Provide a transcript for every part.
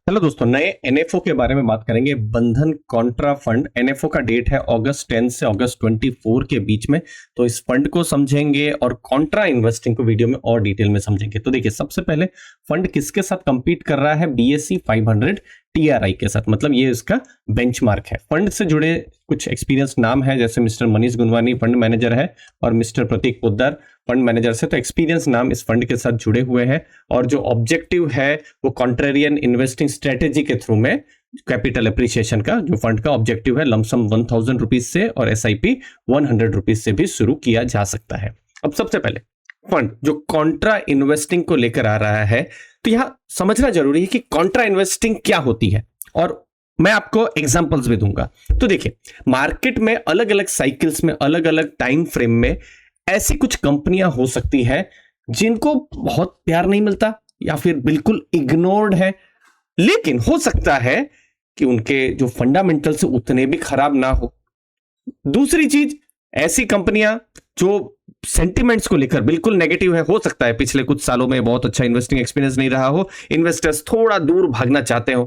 Hello दोस्तों, नए NFO के बारे में बात करेंगे। बंधन कॉन्ट्रा फंड एनएफओ का डेट है अगस्त 10 से अगस्त 24 के बीच में। तो इस फंड को समझेंगे और कॉन्ट्रा इन्वेस्टिंग को वीडियो में और डिटेल में समझेंगे। तो देखिए, सबसे पहले फंड किसके साथ कंपीट कर रहा है? बीएसई 500 टीआरआई के साथ, मतलब ये इसका बेंचमार्क है। फंड से जुड़े कुछ एक्सपीरियंस नाम है, जैसे मिस्टर मनीष गुनवानी फंड मैनेजर है और मिस्टर प्रतीक पोद्दार फंड मैनेजर से। तो एक्सपीरियंस नाम इस फंड के साथ जुड़े हुए हैं और जो ऑब्जेक्टिव है वो कॉन्ट्रेरियन इन्वेस्टिंग स्ट्रेटेजी के थ्रू में कैपिटल एप्रिसिएशन का जो फंड का ऑब्जेक्टिव है, लमसम 1000 रुपीज से और एसआईपी 100 रुपीज से भी शुरू किया जा सकता है। अब सबसे पहले फंड जो कॉन्ट्रा इन्वेस्टिंग को लेकर आ रहा है, तो यहां समझना जरूरी है कि कॉन्ट्रा इन्वेस्टिंग क्या होती है और मैं आपको एग्जांपल्स भी दूंगा। तो देखिए, मार्केट में अलग अलग साइकिल्स में अलग अलग टाइम फ्रेम में ऐसी कुछ कंपनियां हो सकती है जिनको बहुत प्यार नहीं मिलता या फिर बिल्कुल इग्नोर्ड है, लेकिन हो सकता है कि उनके जो फंडामेंटल्स उतने भी खराब ना हो। दूसरी चीज, ऐसी कंपनियां जो सेंटिमेंट्स को लेकर बिल्कुल नेगेटिव है, हो सकता है पिछले कुछ सालों में बहुत अच्छा इन्वेस्टिंग एक्सपीरियंस नहीं रहा हो, इन्वेस्टर्स थोड़ा दूर भागना चाहते हो,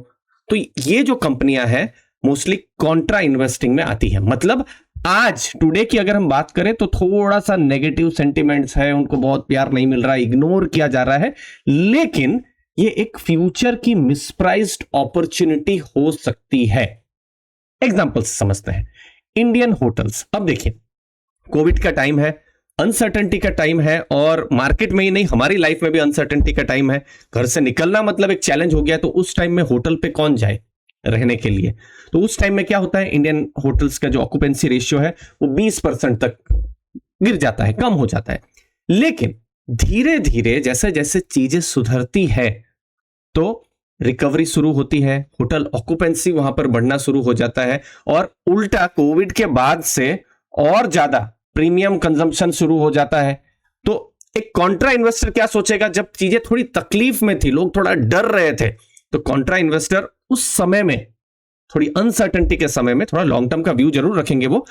तो ये जो कंपनियां हैं मोस्टली कॉन्ट्रा इन्वेस्टिंग में आती है। मतलब आज टुडे की अगर हम बात करें तो थोड़ा सा नेगेटिव सेंटिमेंट्स है, उनको बहुत प्यार नहीं मिल रहा है, इग्नोर किया जा रहा है, लेकिन ये एक फ्यूचर की मिसप्राइज्ड अपॉर्चुनिटी हो सकती है। एग्जांपल्स समझते हैं। इंडियन होटल्स, अब देखिए कोविड का टाइम है, अनसर्टेनिटी का टाइम है और मार्केट में ही नहीं हमारी लाइफ में भी अनसर्टेनिटी का टाइम है। घर से निकलना मतलब एक चैलेंज हो गया, तो उस टाइम में होटल पे कौन जाए रहने के लिए? तो उस टाइम में क्या होता है, इंडियन होटल्स का जो ऑक्यूपेंसी रेशियो है वो 20% तक गिर जाता है, कम हो जाता है। लेकिन धीरे धीरे जैसे जैसे चीजें सुधरती है तो रिकवरी शुरू होती है, होटल ऑक्यूपेंसी वहां पर बढ़ना शुरू हो जाता है और उल्टा कोविड के बाद से और ज्यादा प्रीमियम कंजम्पशन शुरू हो जाता है। तो एक कॉन्ट्रा इन्वेस्टर क्या सोचेगा? जब चीजें थोड़ी तकलीफ में थी, लोग थोड़ा डर रहे थे, तो कॉन्ट्रा इन्वेस्टर उस समय में, थोड़ी अनसर्टेनिटी के समय में, थोड़ा लॉन्ग टर्म का व्यू जरूर रखेंगे, वो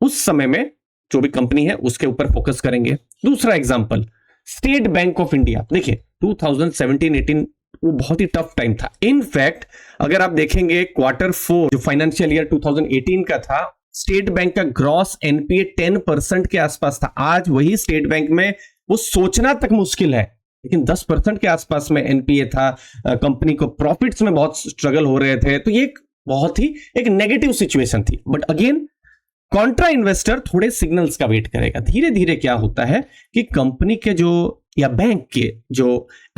उस समय में जो भी कंपनी है उसके ऊपर फोकस करेंगे। दूसरा example, state bank of India. देखिए 2017-18 वो बहुत ही टफ टाइम था। इनफैक्ट अगर आप देखेंगे Q4 जो फाइनेंशियल ईयर 2018 का था, स्टेट बैंक का ग्रॉस एनपीए 10% के आसपास था। आज वही स्टेट बैंक में वो सोचना तक मुश्किल है, लेकिन 10% के आसपास में एनपीए था। कंपनी को प्रॉफिट्स में बहुत स्ट्रगल हो रहे थे, तो ये बहुत ही एक नेगेटिव सिचुएशन थी। बट अगेन कॉन्ट्रा इन्वेस्टर थोड़े सिग्नल्स का वेट करेगा। धीरे धीरे क्या होता है कि कंपनी के जो या बैंक के जो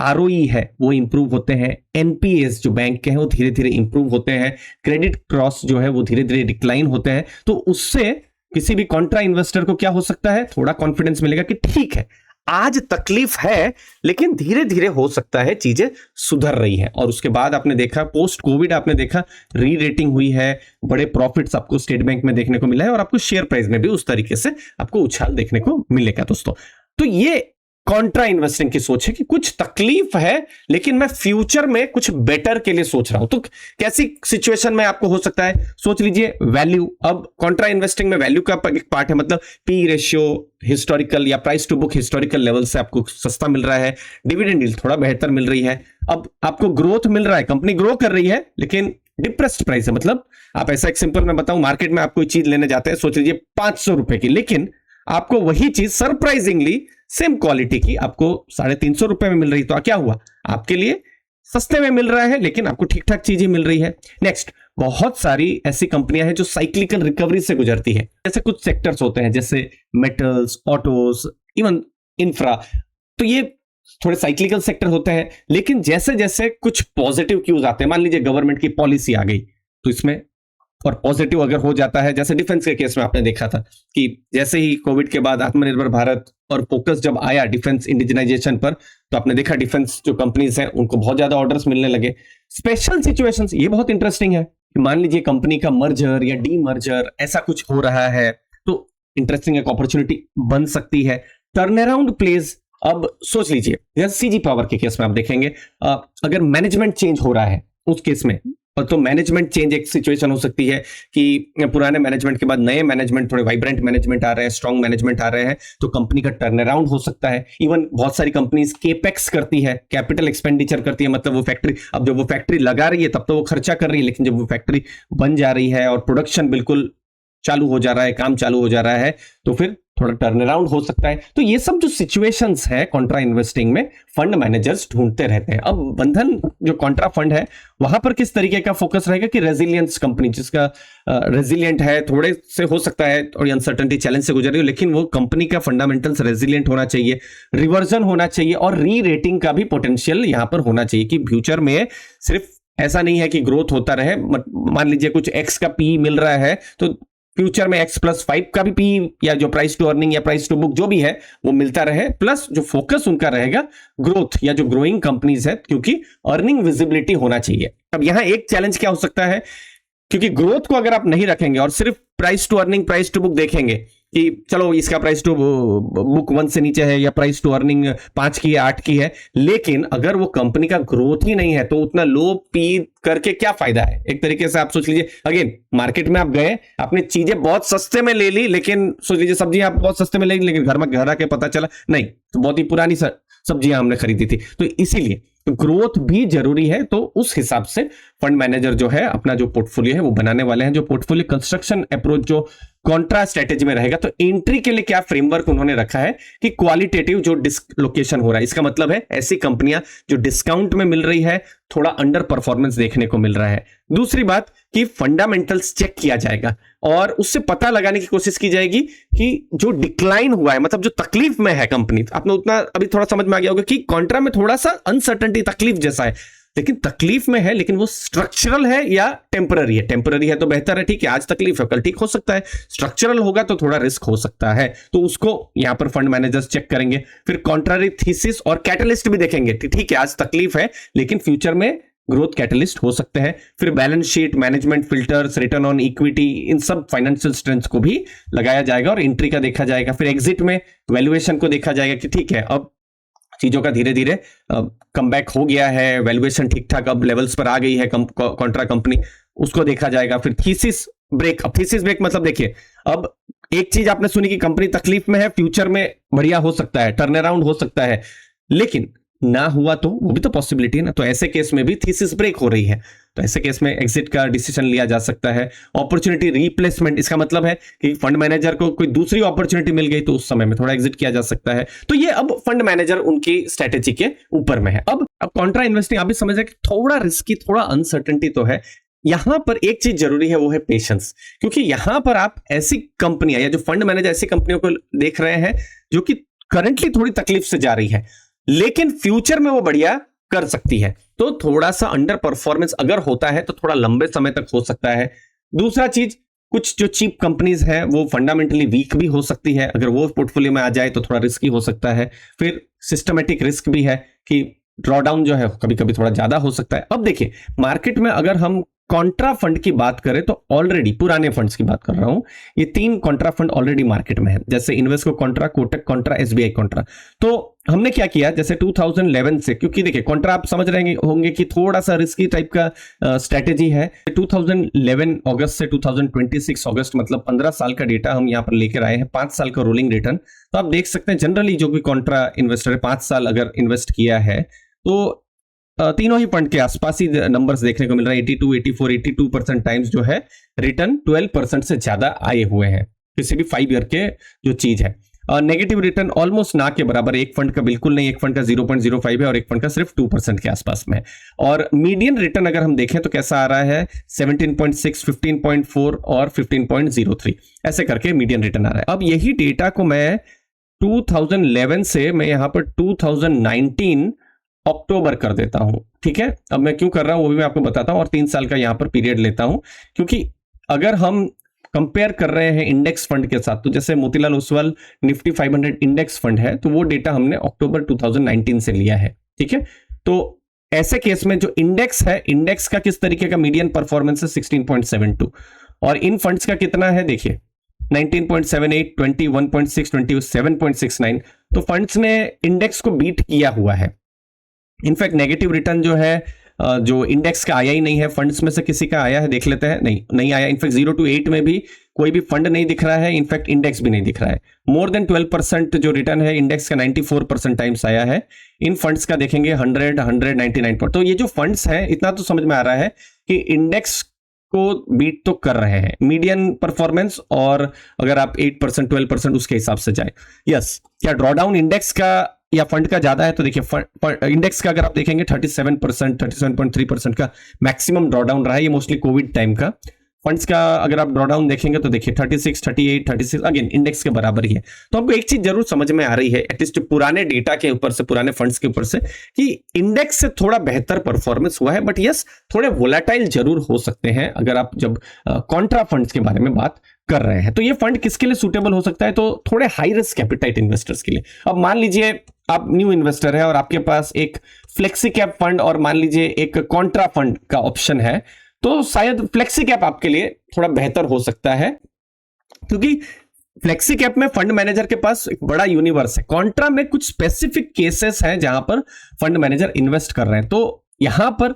आरओई है वो इंप्रूव होते हैं, एनपीएस जो बैंक के हैं वो धीरे धीरे इंप्रूव होते हैं, क्रेडिट क्रॉस जो है वो धीरे धीरे डिक्लाइन होते हैं। तो उससे किसी भी कॉन्ट्रा इन्वेस्टर को क्या हो सकता है, थोड़ा कॉन्फिडेंस मिलेगा कि ठीक है, आज तकलीफ है लेकिन धीरे धीरे हो सकता है चीजें सुधर रही हैं। और उसके बाद आपने देखा पोस्ट कोविड, आपने देखा री रेटिंग हुई है, बड़े प्रॉफिट्स आपको स्टेट बैंक में देखने को मिला है और आपको शेयर प्राइस में भी उस तरीके से आपको उछाल देखने को मिलेगा दोस्तों। तो ये कॉन्ट्रा इन्वेस्टिंग की सोच है कि कुछ तकलीफ है लेकिन मैं फ्यूचर में कुछ बेटर के लिए सोच रहा हूं। तो कैसी सिचुएशन में आपको हो सकता है, सोच लीजिए वैल्यू। अब कॉन्ट्रा इन्वेस्टिंग में वैल्यू का एक पार्ट है, मतलब पी रेशियो हिस्टोरिकल या price to book historical level से आपको सस्ता मिल रहा है, डिविडेंड यील्ड थोड़ा बेहतर मिल रही है। अब आपको ग्रोथ मिल रहा है, कंपनी ग्रो कर रही है लेकिन डिप्रेस्ड प्राइस है। मतलब आप ऐसा एक सिंपल मैं बताऊं, मार्केट में आप कोई चीज लेने जाते हैं, सोच लीजिए 500 रुपए की, लेकिन आपको वही चीज सरप्राइजिंगली सेम क्वालिटी की आपको 350 रुपए में मिल रही। तो क्या हुआ, आपके लिए सस्ते में मिल रहा है लेकिन आपको ठीक ठाक चीजें मिल रही है। नेक्स्ट, बहुत सारी ऐसी कंपनियां हैं जो साइक्लिकल रिकवरी से गुजरती है। जैसे कुछ सेक्टर्स होते हैं जैसे मेटल्स, ऑटोज, इवन इंफ्रा, तो ये थोड़े साइक्लिकल सेक्टर होते हैं। लेकिन जैसे जैसे कुछ पॉजिटिव क्यूज आते हैं, मान लीजिए गवर्नमेंट की पॉलिसी आ गई तो इसमें, और पॉजिटिव अगर हो जाता है, जैसे डिफेंस के केस में आपने देखा था कि जैसे ही कोविड के बाद आत्मनिर्भर भारत और फोकस जब आया डिफेंस इंडिजिनाइजेशन पर, तो आपने देखा डिफेंस जो कंपनीज हैं उनको बहुत ज्यादा ऑर्डर्स मिलने लगे। स्पेशल सिचुएशंस, ये बहुत इंटरेस्टिंग है कि मान लीजिए कंपनी का मर्जर या डीमर्जर ऐसा कुछ हो रहा है, तो इंटरेस्टिंग एक अपॉर्चुनिटी बन सकती है। टर्न अराउंड प्लेज, अब सोच लीजिए जैसे सीजी पावर के केस में आप देखेंगे, अगर मैनेजमेंट चेंज हो रहा है उस केस में और तो मैनेजमेंट चेंज एक सिचुएशन हो सकती है कि पुराने मैनेजमेंट के बाद नए मैनेजमेंट, थोड़े वाइब्रेंट मैनेजमेंट आ रहे हैं, स्ट्रांग मैनेजमेंट आ रहे हैं, तो कंपनी का टर्न अराउंड हो सकता है। इवन बहुत सारी कंपनीज केपेक्स करती है, कैपिटल एक्सपेंडिचर करती है, मतलब वो फैक्ट्री, अब जब वो फैक्ट्री लगा रही है तब तो वो खर्चा कर रही है, लेकिन जब वो फैक्ट्री बन जा रही है और प्रोडक्शन बिल्कुल चालू हो जा रहा है, काम चालू हो जा रहा है, तो फिर थोड़ा टर्न अराउंड हो सकता है। तो ये सब जो सिचुएशंस है कॉन्ट्रा इन्वेस्टिंग में फंड मैनेजर्स ढूंढते रहते हैं। अब बंधन जो कॉन्ट्रा फंड है वहां पर किस तरीके का फोकस रहेगा कि रेजिलियंस कंपनी जिसका रेजिलियंट है, थोड़े से हो सकता है थोड़ी अनसर्टेनिटी चैलेंज से गुजर रही हो, लेकिन वो कंपनी का फंडामेंटल्स रेजिलियंट होना चाहिए, रिवर्जन होना चाहिए और री रेटिंग का भी पोटेंशियल यहां पर होना चाहिए कि फ्यूचर में सिर्फ ऐसा नहीं है कि ग्रोथ होता रहे। मान लीजिए कुछ एक्स का पी मिल रहा है तो फ्यूचर में x+5 का भी पी या जो प्राइस टू अर्निंग या प्राइस टू बुक जो भी है वो मिलता रहे, प्लस जो फोकस उनका रहेगा ग्रोथ या जो ग्रोइंग कंपनीज है, क्योंकि अर्निंग विजिबिलिटी होना चाहिए। अब यहां एक चैलेंज क्या हो सकता है, क्योंकि ग्रोथ को अगर आप नहीं रखेंगे और सिर्फ price to earning price to book देखेंगे कि चलो इसका प्राइस टू बुक 1 से नीचे है या प्राइस टू अर्निंग 5 की है 8 की है, लेकिन अगर वो कंपनी का ग्रोथ ही नहीं है तो उतना लो पी करके क्या फायदा है। एक तरीके से आप सोच लीजिए, अगेन मार्केट में आप गए, आपने चीजें बहुत सस्ते में ले ली, लेकिन सोच लीजिए सब्जी आप बहुत सस्ते में ले ली, लेकिन घर आके पता चला नहीं तो बहुत ही पुरानी सब्जियां हमने खरीदी थी। तो इसीलिए तो ग्रोथ भी जरूरी है। तो उस हिसाब से फंड मैनेजर जो है अपना जो पोर्टफोलियो है वो बनाने वाले हैं। जो पोर्टफोलियो कंस्ट्रक्शन अप्रोच जो कॉन्ट्रा स्ट्रेटेजी में रहेगा, तो एंट्री के लिए क्या फ्रेमवर्क उन्होंने रखा है कि क्वालिटेटिव जो डिस्लोकेशन हो रहा है, इसका मतलब है ऐसी कंपनियां जो डिस्काउंट में मिल रही है, थोड़ा अंडर परफॉर्मेंस देखने को मिल रहा है। दूसरी बात कि फंडामेंटल्स चेक किया जाएगा और उससे पता लगाने की कोशिश की जाएगी कि जो डिक्लाइन हुआ है, मतलब जो तकलीफ में है कंपनी, आपने उतना अभी थोड़ा समझ में आ गया होगा कि कॉन्ट्रा में थोड़ा सा अनसर्टेनिटी तकलीफ जैसा है, लेकिन तकलीफ में है, लेकिन वो स्ट्रक्चरल है या टेम्पररी है। टेम्पररी है तो बेहतर है, ठीक है, आज तकलीफ है कल ठीक हो सकता है। स्ट्रक्चरल होगा तो थोड़ा रिस्क हो सकता है, तो उसको यहां पर फंड मैनेजर्स चेक करेंगे। फिर कॉन्ट्रारी थीसिस और कैटलिस्ट भी देखेंगे, ठीक है आज तकलीफ है लेकिन फ्यूचर में ग्रोथ कैटलिस्ट हो सकते हैं। फिर balance sheet, management filters, return on equity, इन सब फाइनेंशियल स्ट्रेंथ को भी लगाया जाएगा और एंट्री का देखा जाएगा। फिर एग्जिट में वैल्यूएशन को देखा जाएगा कि ठीक है अब चीजों का धीरे धीरे कमबैक हो गया है, वैल्यूएशन ठीक ठाक अब लेवल्स पर आ गई है कॉन्ट्रा कंपनी, उसको देखा जाएगा। फिर थीसिस ब्रेक, अब थीसिस ब्रेक मतलब देखिए, अब एक चीज आपने सुनी कि कंपनी तकलीफ में है, फ्यूचर में बढ़िया हो सकता है, टर्न अराउंड हो सकता है, लेकिन ना हुआ तो वो भी तो पॉसिबिलिटी है ना। तो ऐसे केस में भी थीसिस ब्रेक हो रही है, तो ऐसे केस में एग्जिट का डिसीजन लिया जा सकता है। अपॉर्चुनिटी रिप्लेसमेंट, इसका मतलब है कि फंड मैनेजर को कोई दूसरी अपॉर्चुनिटी मिल गई तो उस समय में थोड़ा एग्जिट किया जा सकता है। तो ये अब फंड मैनेजर उनकी स्ट्रेटेजी के ऊपर में है। अब कॉन्ट्रा इन्वेस्टिंग आप भी समझ रहे हैं कि थोड़ा रिस्की, थोड़ा अनसर्टेनिटी तो है। यहां पर एक चीज जरूरी है, वो है पेशेंस, क्योंकि यहां पर आप ऐसी कंपनियां या जो फंड मैनेजर ऐसी कंपनियों को देख रहे हैं जो कि करंटली थोड़ी तकलीफ से जा रही है, लेकिन फ्यूचर में वो बढ़िया कर सकती है। तो थोड़ा सा अंडर परफॉर्मेंस अगर होता है तो थोड़ा लंबे समय तक हो सकता है। दूसरा चीज, कुछ जो चीप कंपनीज है वो फंडामेंटली वीक भी हो सकती है, अगर वो पोर्टफोलियो में आ जाए तो थोड़ा रिस्की हो सकता है। फिर सिस्टमेटिक रिस्क भी है कि ड्रॉडाउन जो है कभी कभी थोड़ा ज्यादा हो सकता है। अब देखिए मार्केट में अगर हम कॉन्ट्रा फंड की बात करें तो ऑलरेडी पुराने फंड्स की बात कर रहा हूं, ये 3 कॉन्ट्रा फंड ऑलरेडी मार्केट में है, जैसे Invesco Contra, Kotak Contra, SBI Contra. तो हमने क्या किया, जैसे 2011 से, क्योंकि देखिए कॉन्ट्रा आप समझ रहे होंगे कि थोड़ा सा रिस्की टाइप का स्ट्रेटेजी है। 2011 अगस्त से 2026 अगस्त, मतलब 15 साल का डेटा हम यहाँ पर लेकर आए हैं, 5 साल का रोलिंग रिटर्न। तो आप देख सकते हैं जनरली जो भी कॉन्ट्रा इन्वेस्टर है 5 साल अगर इन्वेस्ट किया है तो तीनों ही फंड के आसपास ही नंबर्स देखने को मिल रहा है। 82, 84, 82% टाइम्स जो है रिटर्न 12% से ज्यादा आए हुए हैं किसी भी 5 ईयर के जो चीज है। नेगेटिव रिटर्न ऑलमोस्ट ना के बराबर, एक फंड का बिल्कुल नहीं, एक फंड का 0.05 है और एक फंड का सिर्फ 2% के आसपास में है। और मीडियन रिटर्न अगर हम देखें तो कैसा आ रहा है, 17.6, 15.4 और 15.03, ऐसे करके मीडियन रिटर्न आ रहा है। अब यही डेटा को मैं 2011 से मैं यहां पर 2019 अक्टूबर कर देता हूं, ठीक है। अब मैं क्यों कर रहा हूं वो भी मैं आपको बताता हूं, और 3 साल का यहां पर पीरियड लेता हूं, क्योंकि अगर हम कंपेयर कर रहे हैं इंडेक्स फंड के साथ, तो जैसे Motilal Oswal Nifty 500 index fund है, तो वो डेटा हमने अक्टूबर 2019 से लिया है, ठीक है। तो ऐसे केस में जो इंडेक्स है, इंडेक्स का किस तरीके का मीडियन परफॉर्मेंस है 16.72, और इन फंड्स का कितना है देखिए 19.78, 21.6, 27.69। तो फंड्स ने इंडेक्स को बीट किया हुआ है। इनफैक्ट नेगेटिव रिटर्न जो है जो इंडेक्स का आया ही नहीं है। फंड्स में से किसी का आया है, देख लेते हैं। नहीं आया। इनफैक्ट 0 to 8 में भी कोई भी फंड नहीं दिख रहा है, इनफैक्ट इंडेक्स भी नहीं दिख रहा है। मोर देन 12% जो रिटर्न है इंडेक्स का 94% टाइम्स आया है। इन फंड्स का देखेंगे 100, 199 तो ये जो फंड्स हैं, इतना तो समझ में आ रहा है कि इंडेक्स को बीट तो कर रहे हैं मीडियन परफॉर्मेंस, और अगर आप 8%, 12% उसके हिसाब से जाए। यस, क्या ड्रॉडाउन इंडेक्स का या फंड का ज्यादा है? तो देखिए इंडेक्स का अगर आप देखेंगे 37%, 37.3% का मैक्सिमम ड्रॉडाउन रहा है, ये मोस्टली कोविड टाइम का। फंड्स का अगर आप ड्रॉडाउन देखेंगे तो देखिए 36, 38, 36 अगेन इंडेक्स के बराबर ही है। तो आपको एक चीज जरूर समझ में आ रही है, एटलीस्ट पुराने डेटा के ऊपर से, पुराने फंड्स के ऊपर से, कि इंडेक्स से थोड़ा बेहतर परफॉर्मेंस हुआ है। बट यस, थोड़े वोलेटाइल जरूर हो सकते हैं अगर आप जब कॉन्ट्रा फंड्स के बारे में बात कर रहे हैं। तो ये फंड किसके लिए सूटेबल हो सकता है? तो थोड़े हाई रिस्क कैपिटाइट इन्वेस्टर्स के लिए। अब मान लीजिए आप न्यू इन्वेस्टर है और आपके पास एक फ्लेक्सी कैप फंड और मान लीजिए एक कॉन्ट्रा फंड का ऑप्शन है, तो शायद फ्लेक्सी कैप आपके लिए थोड़ा बेहतर हो सकता है, क्योंकि फ्लेक्सी कैप में फंड मैनेजर के पास एक बड़ा यूनिवर्स है। कॉन्ट्रा में कुछ स्पेसिफिक केसेस हैं जहां पर फंड मैनेजर इन्वेस्ट कर रहे हैं। तो यहां पर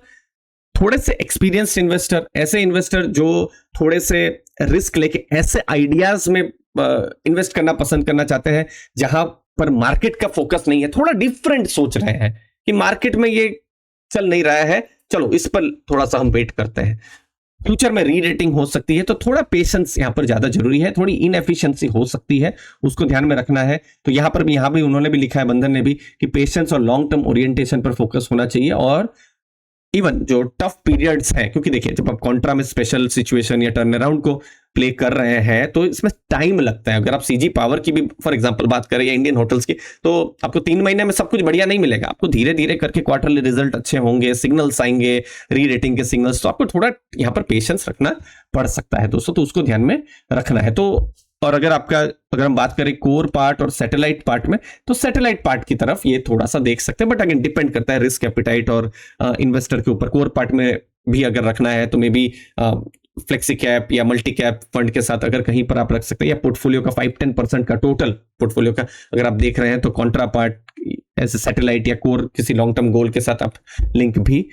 थोड़े से एक्सपीरियंस्ड इन्वेस्टर, ऐसे इन्वेस्टर जो थोड़े से रिस्क लेके ऐसे आइडियाज में इन्वेस्ट करना पसंद करना चाहते हैं जहां पर मार्केट का फोकस नहीं है, थोड़ा डिफरेंट सोच रहे हैं कि मार्केट में ये चल नहीं रहा है, चलो इस पर थोड़ा सा हम वेट करते हैं, फ्यूचर में री रेटिंग हो सकती है, तो थोड़ा पेशेंस यहां पर ज्यादा जरूरी है, थोड़ी इनएफिशिएंसी हो सकती है, उसको ध्यान में रखना है। तो यहां भी उन्होंने भी लिखा है, बंधन ने भी, कि पेशेंस और लॉन्ग टर्म ओरिएंटेशन पर फोकस होना चाहिए। और इवन जो टफ पीरियड्स हैं, क्योंकि देखिए जब आप कॉन्ट्रा में स्पेशल सिचुएशन या टर्न अराउंड को प्ले कर रहे हैं तो इसमें टाइम लगता है। अगर आप सीजी पावर की भी फॉर एग्जांपल बात करें या इंडियन होटल्स की, तो आपको 3 महीने में सब कुछ बढ़िया नहीं मिलेगा। आपको धीरे धीरे करके क्वार्टरली रिजल्ट अच्छे होंगे, सिग्नल्स आएंगे, री रेटिंग के सिग्नल्स, तो आपको थोड़ा यहाँ पर पेशेंस रखना पड़ सकता है दोस्तों, तो उसको ध्यान में रखना है। तो और अगर हम बात करें कोर पार्ट और सैटेलाइट पार्ट में, तो सैटेलाइट पार्ट की तरफ ये थोड़ा सा देख सकते हैं, बट अगेन डिपेंड करता है रिस्क एपिटाइट और इन्वेस्टर के ऊपर। कोर पार्ट में भी अगर रखना है तो मे बी फ्लेक्सी कैप या मल्टी कैप फंड के साथ अगर कहीं पर आप रख सकते हैं, या पोर्टफोलियो का 5-10% का टोटल पोर्टफोलियो का अगर आप देख रहे हैं तो कॉन्ट्रा पार्ट ऐसे सैटेलाइट या कोर किसी लॉन्ग टर्म गोल के साथ आप लिंक भी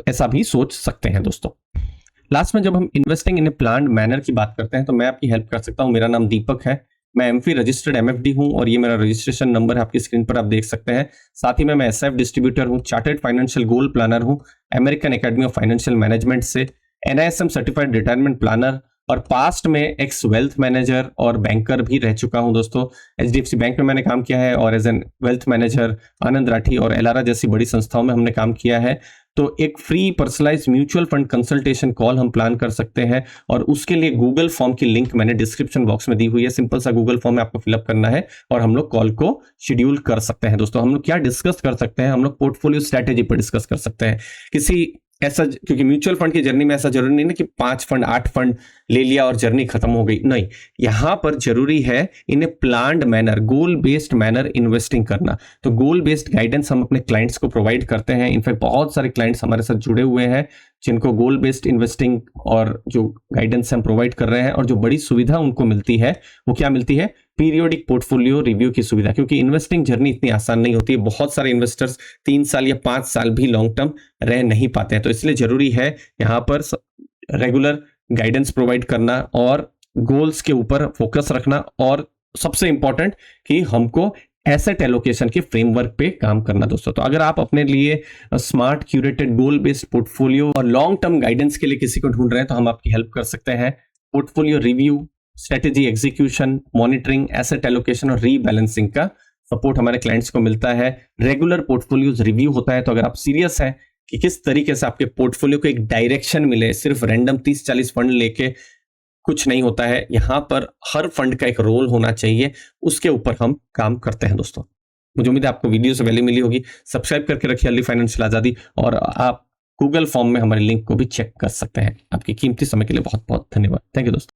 ऐसा भी सोच सकते हैं दोस्तों। लास्ट में जब हम investing in a planned manner की बात करते हैं तो मैं आपकी हेल्प कर सकता हूं। मेरा नाम दीपक है, मैं एमफी रजिस्टर्ड एमएफडी हूं और ये मेरा रजिस्ट्रेशन नंबर है, आपकी स्क्रीन पर आप देख सकते हैं। साथ ही में मैं एसएफ डिस्ट्रीब्यूटर हूं, चार्टर्ड फाइनेंशियल गोल प्लानर हूं, American academy of financial management से, एनआईएसएम सर्टिफाइड रिटायरमेंट प्लानर, और पास्ट में एक्स वेल्थ मैनेजर और बैंकर भी रह चुका हूं दोस्तों। एचडीएफसी बैंक में मैंने काम किया है और एज एन वेल्थ मैनेजर आनंद राठी और एलारा जैसी बड़ी संस्थाओं में हमने काम किया है। तो एक free personalise mutual fund consultation call हम प्लान कर सकते हैं, और उसके लिए गूगल फॉर्म की लिंक मैंने डिस्क्रिप्शन बॉक्स में दी हुई है। सिंपल सा गूगल फॉर्म में आपको फिलअप करना है और हम लोग कॉल को शेड्यूल कर सकते हैं दोस्तों। हम लोग क्या डिस्कस कर सकते हैं? हम लोग पोर्टफोलियो स्ट्रेटेजी पर डिस्कस कर सकते हैं। किसी ऐसा, क्योंकि म्यूचुअल फंड की जर्नी में ऐसा जरूरी नहीं ना कि 5 फंड 8 फंड ले लिया और जर्नी खत्म हो गई, नहीं। यहां पर जरूरी है in a planned manner, goal based manner investing करना। तो गोल बेस्ड गाइडेंस हम अपने क्लाइंट्स को प्रोवाइड करते हैं। इनफैक्ट बहुत सारे क्लाइंट्स हमारे साथ जुड़े हुए हैं जिनको गोल बेस्ड इन्वेस्टिंग और जो गाइडेंस हम प्रोवाइड कर रहे हैं, और जो बड़ी सुविधा उनको मिलती है वो क्या मिलती है? पीरियोडिक पोर्टफोलियो रिव्यू की सुविधा। क्योंकि इन्वेस्टिंग जर्नी इतनी आसान नहीं होती है, बहुत सारे इन्वेस्टर्स 3 साल या 5 साल भी लॉन्ग टर्म रह नहीं पाते हैं। तो इसलिए जरूरी है यहाँ पर रेगुलर गाइडेंस प्रोवाइड करना और गोल्स के ऊपर फोकस रखना, और सबसे इंपॉर्टेंट कि हमको एसेट एलोकेशन के फ्रेमवर्क पे काम करना दोस्तों। तो अगर आप अपने लिए स्मार्ट क्यूरेटेड गोल बेस्ड पोर्टफोलियो और लॉन्ग टर्म गाइडेंस के लिए किसी को ढूंढ रहे हैं तो हम आपकी हेल्प कर सकते हैं। Portfolio review, strategy execution, monitoring, asset allocation और रीबैलेंसिंग का सपोर्ट हमारे क्लाइंट्स को मिलता है। रेगुलर पोर्टफोलियोज रिव्यू होता है। तो अगर आप सीरियस हैं कि किस तरीके से आपके पोर्टफोलियो को एक डायरेक्शन मिले, सिर्फ रैंडम 30-40 फंड लेके कुछ नहीं होता है, यहां पर हर फंड का एक रोल होना चाहिए, उसके ऊपर हम काम करते हैं दोस्तों। मुझे उम्मीद है आपको वीडियो से वैल्यू मिली होगी। सब्सक्राइब करके रखिए अर्ली फाइनेंशियल आजादी, और आप गूगल फॉर्म में हमारे लिंक को भी चेक कर सकते हैं। आपकी कीमती समय के लिए बहुत बहुत धन्यवाद। थैंक यू दोस्तों।